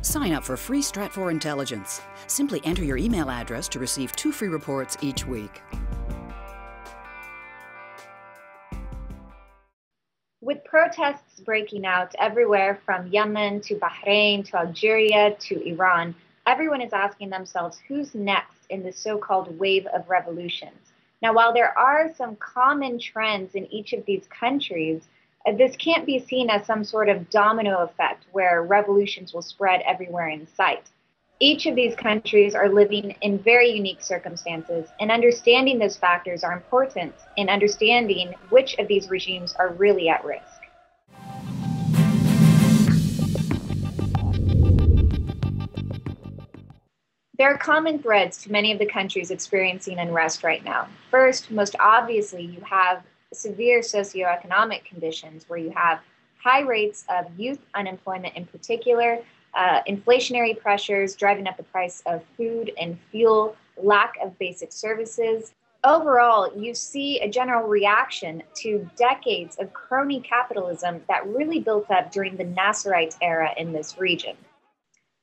Sign up for free Stratfor Intelligence. Simply enter your email address to receive 2 free reports each week. With protests breaking out everywhere from Yemen to Bahrain to Algeria to Iran, everyone is asking themselves who's next in the so-called wave of revolutions. Now, while there are some common trends in each of these countries, this can't be seen as some sort of domino effect where revolutions will spread everywhere in sight. Each of these countries are living in very unique circumstances, and understanding those factors are important in understanding which of these regimes are really at risk. There are common threads to many of the countries experiencing unrest right now. First, most obviously, you have severe socioeconomic conditions where you have high rates of youth unemployment in particular, inflationary pressures driving up the price of food and fuel, lack of basic services. Overall, you see a general reaction to decades of crony capitalism that really built up during the Nasserite era in this region.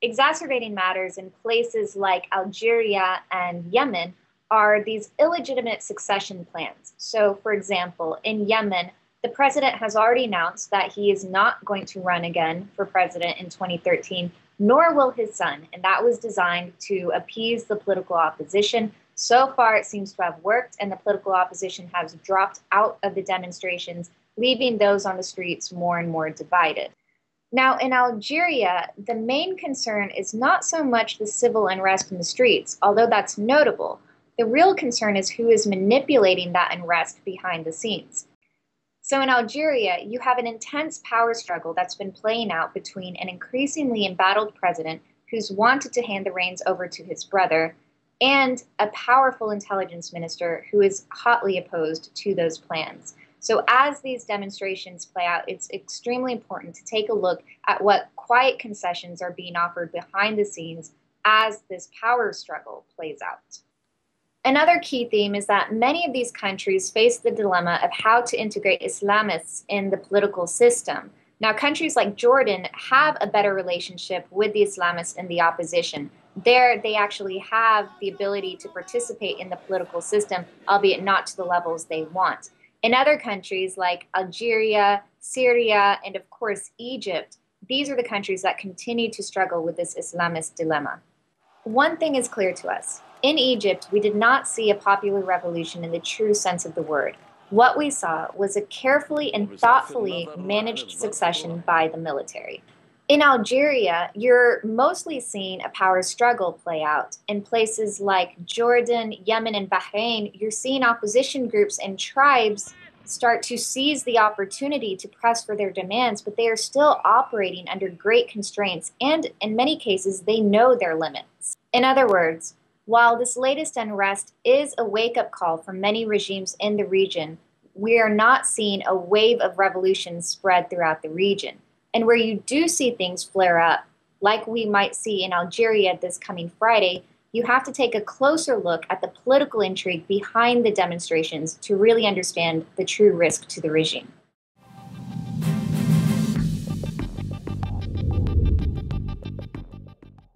Exacerbating matters in places like Algeria and Yemen are these illegitimate succession plans. So, for example, in Yemen, the president has already announced that he is not going to run again for president in 2013, nor will his son, and that was designed to appease the political opposition. So far, it seems to have worked, and the political opposition has dropped out of the demonstrations, leaving those on the streets more and more divided. Now, in Algeria, the main concern is not so much the civil unrest in the streets, although that's notable. The real concern is who is manipulating that unrest behind the scenes. So in Algeria, you have an intense power struggle that's been playing out between an increasingly embattled president who's wanted to hand the reins over to his brother and a powerful intelligence minister who is hotly opposed to those plans. So as these demonstrations play out, it's extremely important to take a look at what quiet concessions are being offered behind the scenes as this power struggle plays out. Another key theme is that many of these countries face the dilemma of how to integrate Islamists in the political system. Now, countries like Jordan have a better relationship with the Islamists in the opposition. There, they actually have the ability to participate in the political system, albeit not to the levels they want. In other countries like Algeria, Syria, and of course Egypt, these are the countries that continue to struggle with this Islamist dilemma. One thing is clear to us. In Egypt, we did not see a popular revolution in the true sense of the word. What we saw was a carefully and thoughtfully managed succession by the military. In Algeria, you're mostly seeing a power struggle play out. In places like Jordan, Yemen, and Bahrain, you're seeing opposition groups and tribes start to seize the opportunity to press for their demands, but they are still operating under great constraints, and in many cases, they know their limits. In other words, while this latest unrest is a wake-up call for many regimes in the region, we are not seeing a wave of revolution spread throughout the region. And where you do see things flare up, like we might see in Algeria this coming Friday, you have to take a closer look at the political intrigue behind the demonstrations to really understand the true risk to the regime.